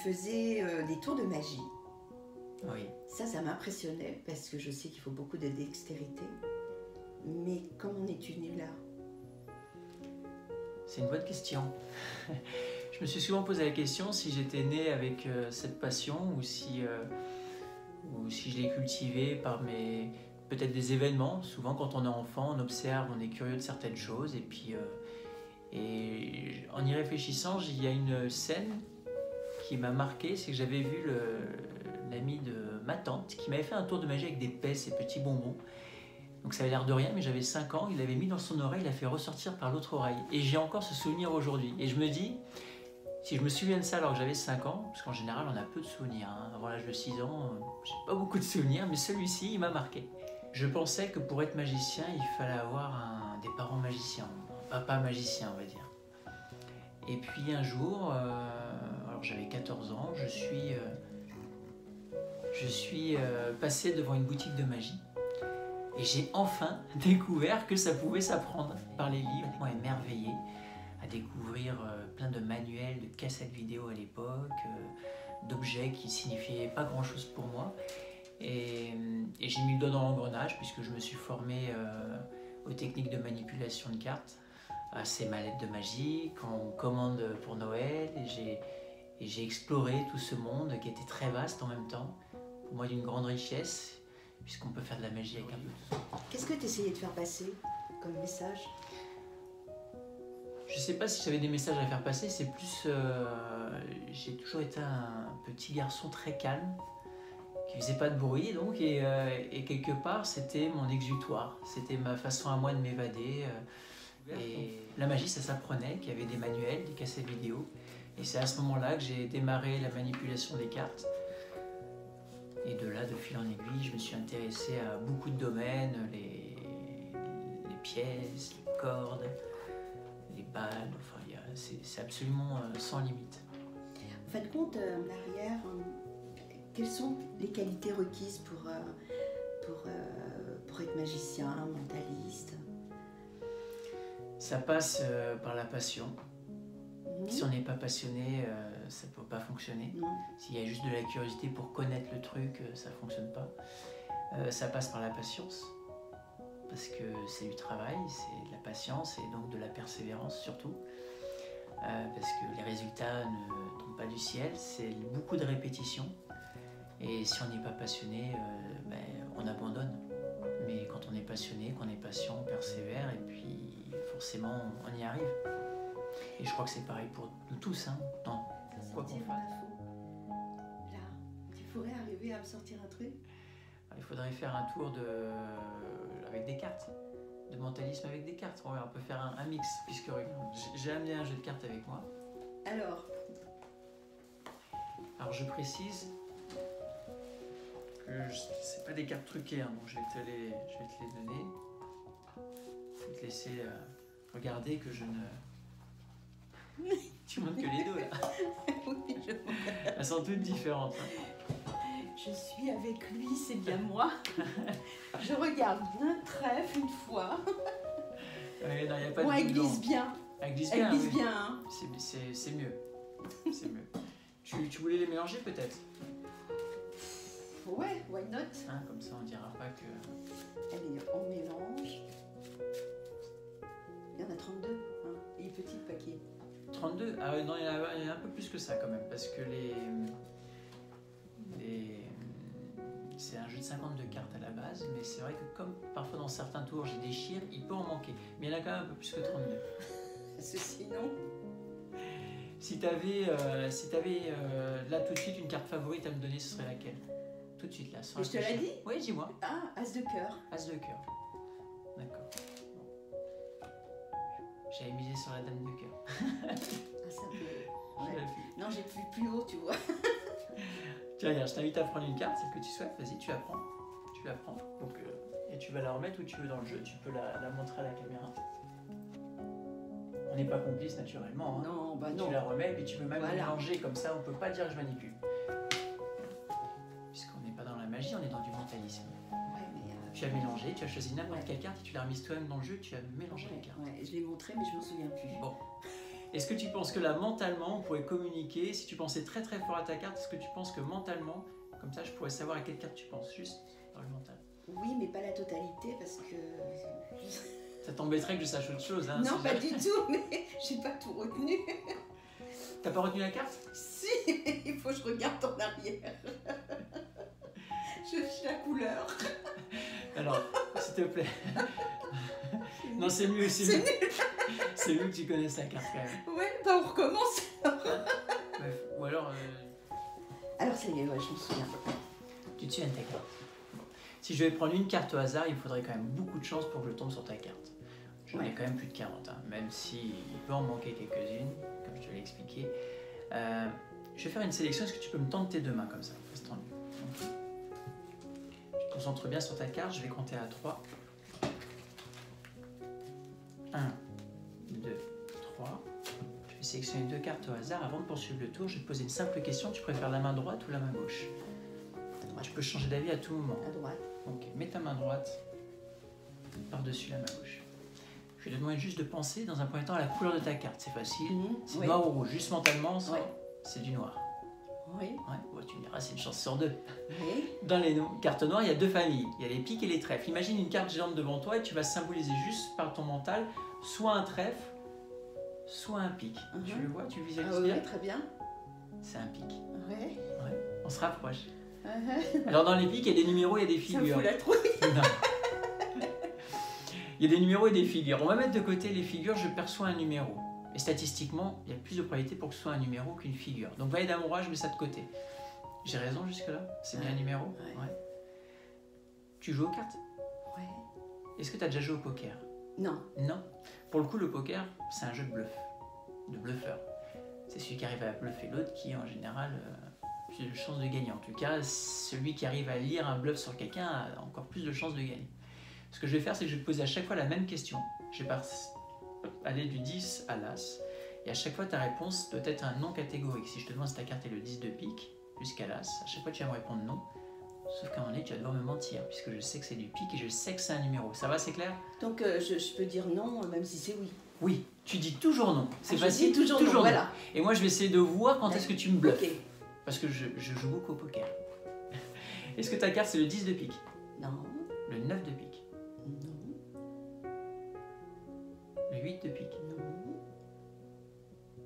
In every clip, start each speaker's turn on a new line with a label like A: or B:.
A: faisais des tours de magie.
B: Oui.
A: Ça m'impressionnait parce que je sais qu'il faut beaucoup de dextérité. Mais comment en es-tu venu là?
B: C'est une bonne question. Je me suis souvent posé la question si j'étais né avec cette passion ou si je l'ai cultivée par peut-être des événements. Souvent, quand on est enfant, on observe, on est curieux de certaines choses. Et puis, en y réfléchissant, il y a une scène qui m'a marqué. C'est que j'avais vu l'ami de ma tante qui m'avait fait un tour de magie avec des pets, ces petits bonbons. Donc ça avait l'air de rien, mais j'avais 5 ans, il l'avait mis dans son oreille, il l'a fait ressortir par l'autre oreille. Et j'ai encore ce souvenir aujourd'hui. Et je me dis, si je me souviens de ça alors que j'avais 5 ans, parce qu'en général on a peu de souvenirs, hein. Avant l'âge de 6 ans, j'ai pas beaucoup de souvenirs, mais celui-ci, il m'a marqué. Je pensais que pour être magicien, il fallait avoir des parents magiciens, un papa magicien on va dire. Et puis un jour, alors j'avais 14 ans, je suis passé devant une boutique de magie. Et j'ai enfin découvert que ça pouvait s'apprendre par les livres. Moi, émerveillé à découvrir plein de manuels, de cassettes vidéo à l'époque, d'objets qui signifiaient pas grand-chose pour moi. Et j'ai mis le doigt dans l'engrenage puisque je me suis formé aux techniques de manipulation de cartes, à ces mallettes de magie qu'on commande pour Noël. Et j'ai exploré tout ce monde qui était très vaste en même temps, pour moi d'une grande richesse, puisqu'on peut faire de la magie avec un peu de tout ça.
A: Qu'est-ce que tu essayais de faire passer comme message?
B: Je sais pas si j'avais des messages à faire passer, c'est plus... j'ai toujours été un petit garçon très calme, qui faisait pas de bruit donc, et quelque part c'était mon exutoire, c'était ma façon à moi de m'évader. Et la magie ça s'apprenait, qu'il y avait des manuels, des cassettes vidéo, et c'est à ce moment-là que j'ai démarré la manipulation des cartes. Et de là, de fil en aiguille, je me suis intéressé à beaucoup de domaines, les pièces, les cordes, les balles, enfin, c'est absolument sans limite.
A: En fin de compte, derrière, quelles sont les qualités requises pour être magicien, mentaliste?
B: Ça passe par la passion. Si on n'est pas passionné, ça ne peut pas fonctionner. S'il y a juste de la curiosité pour connaître le truc, ça ne fonctionne pas. Ça passe par la patience, parce que c'est du travail, c'est de la patience et donc de la persévérance surtout. Parce que les résultats ne tombent pas du ciel, c'est beaucoup de répétitions. Et si on n'est pas passionné, on abandonne. Mais quand on est passionné, qu'on est patient, on persévère et puis forcément on y arrive. Et je crois que c'est pareil pour nous tous, hein, dans quoi qu'on fasse.
A: Là, tu pourrais arriver à me sortir un truc?
B: Il faudrait faire un tour avec des cartes, de mentalisme avec des cartes. On peut faire un mix, puisque j'ai amené un jeu de cartes avec moi.
A: Alors,
B: je précise que c'est pas des cartes truquées, hein, donc je vais te les donner. Je vais te laisser regarder que je ne... Tu montres que les deux là.
A: oui,
B: Elles sont toutes différentes. Hein.
A: Je suis avec lui, c'est bien moi. Je regarde un trèfle une fois.
B: Ouais, non, y a pas
A: moi,
B: de
A: elle glisse bien.
B: Elle glisse
A: elle
B: bien.
A: Glisse bien hein.
B: C'est mieux. C'est mieux. Tu voulais les mélanger peut-être?
A: Ouais, why not?
B: Hein, comme ça, on dira pas que...
A: Allez, on mélange. Il y en a 32, hein, et petit paquet.
B: 32? Ah non, il y en a un peu plus que ça quand même, parce que c'est un jeu de 52 cartes à la base, mais c'est vrai que comme parfois dans certains tours j'ai déchire, il peut en manquer. Mais il y en a quand même un peu plus que 32.
A: Parce que sinon...
B: Si t'avais là tout de suite une carte favorite à me donner, ce serait laquelle? Tout de suite là, sans
A: réfléchir. Je te l'ai dit?
B: Oui, dis-moi.
A: Ah, As de cœur.
B: As de cœur. D'accord. Bon. J'avais misé sur la dame de cœur.
A: Ah, ça peut... Ouais. Non, j'ai plus haut, tu vois.
B: Tiens, regarde, je t'invite à prendre une carte, celle que tu souhaites. Vas-y, tu la prends. Tu la prends. Donc, et tu vas la remettre où tu veux dans le jeu. Tu peux la montrer à la caméra. On n'est pas complice naturellement. Hein.
A: Non, bah non.
B: Tu la remets et puis tu peux même
A: voilà.
B: mélanger comme ça. On peut pas dire que je manipule. Puisqu'on n'est pas dans la magie, on est dans du mentalisme.
A: Ouais, mais
B: tu as mélangé, tu as choisi n'importe quelle carte et tu l'as remise toi-même dans le jeu. Tu as mélangé les cartes.
A: Ouais, je l'ai montré, mais je m'en souviens plus.
B: Bon. Est-ce que tu penses que là, mentalement, on pourrait communiquer? Si tu pensais très très fort à ta carte, est-ce que tu penses que mentalement, comme ça, je pourrais savoir à quelle carte tu penses, juste dans le mental?
A: Oui, mais pas la totalité parce que...
B: Ça t'embêterait que je sache autre chose, hein?
A: Non, pas du tout, mais j'ai pas tout retenu.
B: T'as pas retenu la carte?
A: Si, il faut que je regarde en arrière. Je cherche la couleur.
B: Alors, s'il te plaît. Non, c'est mieux, c'est mieux. C'est mieux que tu connaisses la carte quand même.
A: Ouais, bah on recommence.
B: Bref, ou alors,
A: Alors ça y est, ouais, je me souviens.
B: tu te souviens de ta carte. Bon. Si je vais prendre une carte au hasard, il faudrait quand même beaucoup de chance pour que je tombe sur ta carte. J'en ai quand même plus de 40, hein, même s'il peut en manquer quelques-unes, comme je te l'ai expliqué. Je vais faire une sélection, est-ce que tu peux me tendre tes deux mains comme ça? Reste tendu. Je te concentre bien sur ta carte, je vais compter à 3. 1, 2, 3. Je vais sélectionner deux cartes au hasard. Avant de poursuivre le tour, je vais te poser une simple question. Tu préfères la main droite ou la main gauche? Tu peux changer d'avis à tout moment.
A: À droite.
B: Ok, mets ta main droite par-dessus la main gauche. Je vais te demander juste de penser dans un premier temps à la couleur de ta carte. C'est facile. C'est noir ou rouge. Juste mentalement, c'est du noir.
A: Oui.
B: Ouais, bon, tu me diras, c'est une chance sur deux.
A: Oui.
B: Dans les cartes noires, il y a deux familles. Il y a les piques et les trèfles. Imagine une carte géante devant toi et tu vas symboliser juste par ton mental soit un trèfle, soit un pic. Tu le vois, tu le visualises bien?
A: Oui, très bien.
B: C'est un pic.
A: Oui.
B: Ouais, on se rapproche. Alors dans les pics, il y a des numéros, il y a des figures.
A: Ça me fout la trouille.
B: Non. Il y a des numéros et des figures. On va mettre de côté les figures, je perçois un numéro. Et statistiquement, il y a plus de probabilité pour que ce soit un numéro qu'une figure. Donc valet d'amour, je mets ça de côté. J'ai raison jusque-là? C'est bien un numéro? Ouais. Tu joues aux cartes?
A: Ouais.
B: Est-ce que tu as déjà joué au poker?
A: Non.
B: Non. Pour le coup, le poker, c'est un jeu de bluff, de bluffeur. C'est celui qui arrive à bluffer l'autre qui, en général, a plus de chances de gagner. En tout cas, celui qui arrive à lire un bluff sur quelqu'un a encore plus de chances de gagner. Ce que je vais faire, c'est que je vais te poser à chaque fois la même question. Je vais aller du 10 à l'As. Et à chaque fois, ta réponse doit être un non catégorique. Si je te demande si ta carte est le 10 de pique jusqu'à l'As, à chaque fois, tu vas me répondre non. Sauf qu'à un moment donné, tu vas devoir me mentir, puisque je sais que c'est du pique et je sais que c'est un numéro. Ça va, c'est clair?
A: Donc je peux dire non, même si c'est oui.
B: Oui, tu dis toujours non. C'est facile.
A: Je dis toujours non, voilà.
B: Et moi, je vais essayer de voir quand est-ce que tu me bluffes.
A: Okay.
B: Parce que je joue beaucoup au poker. Est-ce que ta carte, c'est le 10 de pique?
A: Non.
B: Le 9 de pique?
A: Non.
B: Le 8 de pique?
A: Non.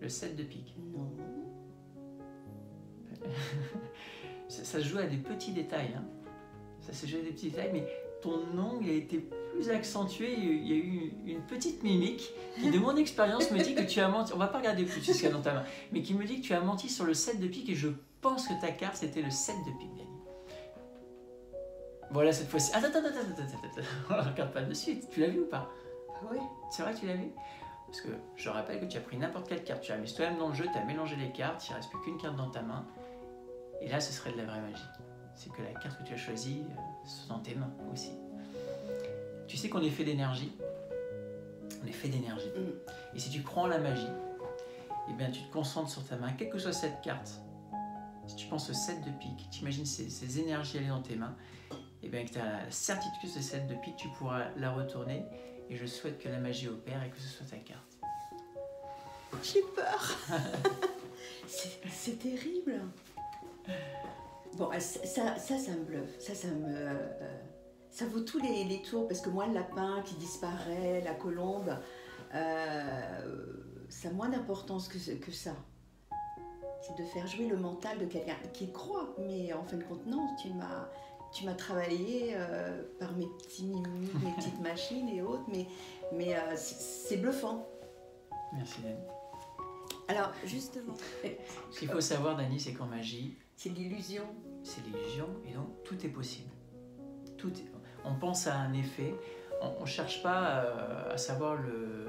B: Le 7 de pique?
A: Non.
B: Ça se joue à des petits détails. Hein. Ça se joue à des petits détails, mais ton nom, il a été plus accentué. Il y a eu une petite mimique qui, de mon expérience, me dit que tu as menti. On va pas regarder plus ce qu'il y a dans ta main, mais qui me dit que tu as menti sur le 7 de pique et je pense que ta carte, c'était le 7 de pique, Dani. Voilà, cette fois-ci. Attends. On ne regarde pas de suite. Tu l'as vu ou pas?
A: Oui.
B: C'est vrai que tu l'as vu? Parce que je rappelle que tu as pris n'importe quelle carte. Tu as mis toi-même dans le jeu, tu as mélangé les cartes, il ne reste plus qu'une carte dans ta main. Et là, ce serait de la vraie magie. C'est que la carte que tu as choisie soit dans tes mains aussi. Tu sais qu'on est fait d'énergie. On est fait d'énergie. Et si tu crois en la magie, eh bien, tu te concentres sur ta main, quelle que soit cette carte. Si tu penses au 7 de pique, tu imagines ces énergies aller dans tes mains, et bien que tu as la certitude que ce 7 de pique, tu pourras la retourner. Et je souhaite que la magie opère et que ce soit ta carte.
A: J'ai peur. C'est terrible. Bon, ça me bluffe. Ça vaut tous les tours, parce que moi, le lapin qui disparaît, la colombe, ça a moins d'importance que ça. C'est de faire jouer le mental de quelqu'un qui croit, mais en fin de compte, non, tu m'as travaillé par mes petits mimiques, mes petites machines et autres, mais c'est bluffant.
B: Merci, Dani.
A: Alors, justement...
B: Ce qu'il faut savoir, Dani, c'est qu'en magie...
A: C'est l'illusion.
B: C'est l'illusion, et donc tout est possible. On pense à un effet, on ne cherche pas à savoir le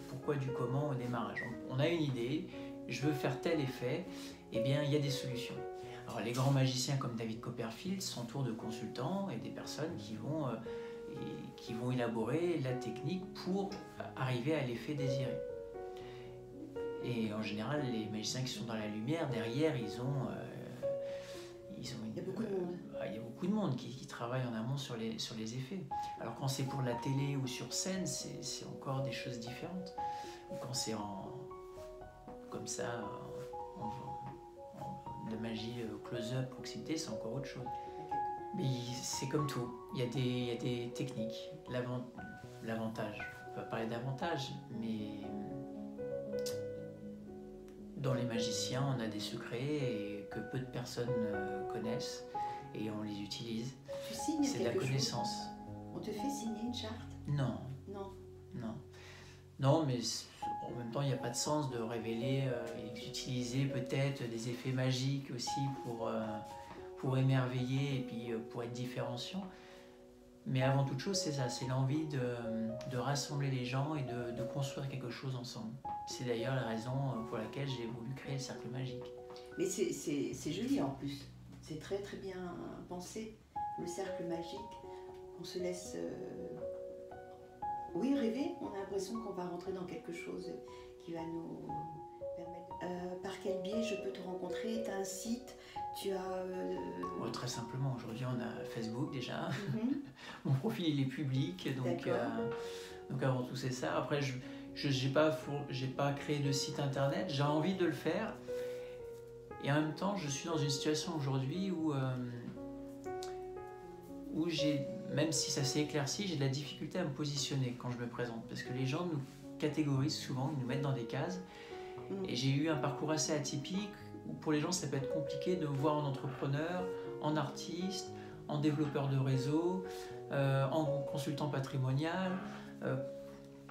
B: pourquoi du comment au démarrage. On a une idée, je veux faire tel effet, eh bien, il y a des solutions. Alors, les grands magiciens comme David Copperfield s'entourent de consultants et des personnes qui vont élaborer la technique pour arriver à l'effet désiré. Et en général, les magiciens qui sont dans la lumière, derrière, il y a beaucoup de monde. Il y a beaucoup de monde qui travaille en amont sur les effets. Alors quand c'est pour la télé ou sur scène, c'est encore des choses différentes. Ou quand c'est comme ça, de magie close-up, proximité, c'est encore autre chose. Mais c'est comme tout, il y a des techniques. L'avantage, on peut pas parler d'avantage, mais dans les magiciens, on a des secrets et que peu de personnes connaissent et on les utilise.
A: Tu signes
B: c'est de la connaissance.
A: On te fait signer une charte?
B: Non.
A: Non.
B: Non. Non, mais en même temps, il n'y a pas de sens de révéler et d'utiliser peut-être des effets magiques aussi pour émerveiller et puis pour être différenciant. Mais avant toute chose, c'est ça, c'est l'envie de rassembler les gens et de construire quelque chose ensemble. C'est d'ailleurs la raison pour laquelle j'ai voulu créer le cercle magique.
A: Mais c'est joli en plus, c'est très très bien pensé, le cercle magique. On se laisse rêver, on a l'impression qu'on va rentrer dans quelque chose qui va nous permettre... par quel biais je peux te rencontrer? Tu as un site? Tu as...
B: Très simplement, aujourd'hui on a Facebook déjà. Mon profil il est public, donc avant tout c'est ça. Après j'ai pas créé de site internet, j'ai envie de le faire. Et en même temps je suis dans une situation aujourd'hui où j'ai, même si ça s'est éclairci, j'ai de la difficulté à me positionner quand je me présente. Parce que les gens nous catégorisent souvent, ils nous mettent dans des cases. Et j'ai eu un parcours assez atypique où pour les gens ça peut être compliqué de me voir en entrepreneur, en artiste, en développeur de réseau, en consultant patrimonial.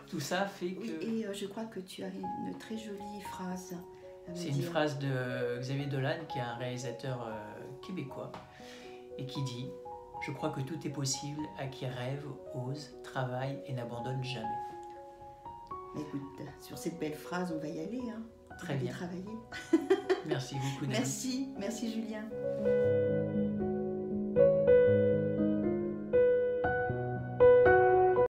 B: Tout ça fait que...
A: Oui, et je crois que tu as une très jolie phrase à me dire.
B: C'est une phrase de Xavier Dolan, qui est un réalisateur québécois, et qui dit « Je crois que tout est possible à qui rêve, ose, travaille et n'abandonne jamais. »
A: Écoute, sur cette belle phrase, on va y aller. Hein.
B: Très bien.
A: Travailler.
B: Merci beaucoup.
A: Merci Julien.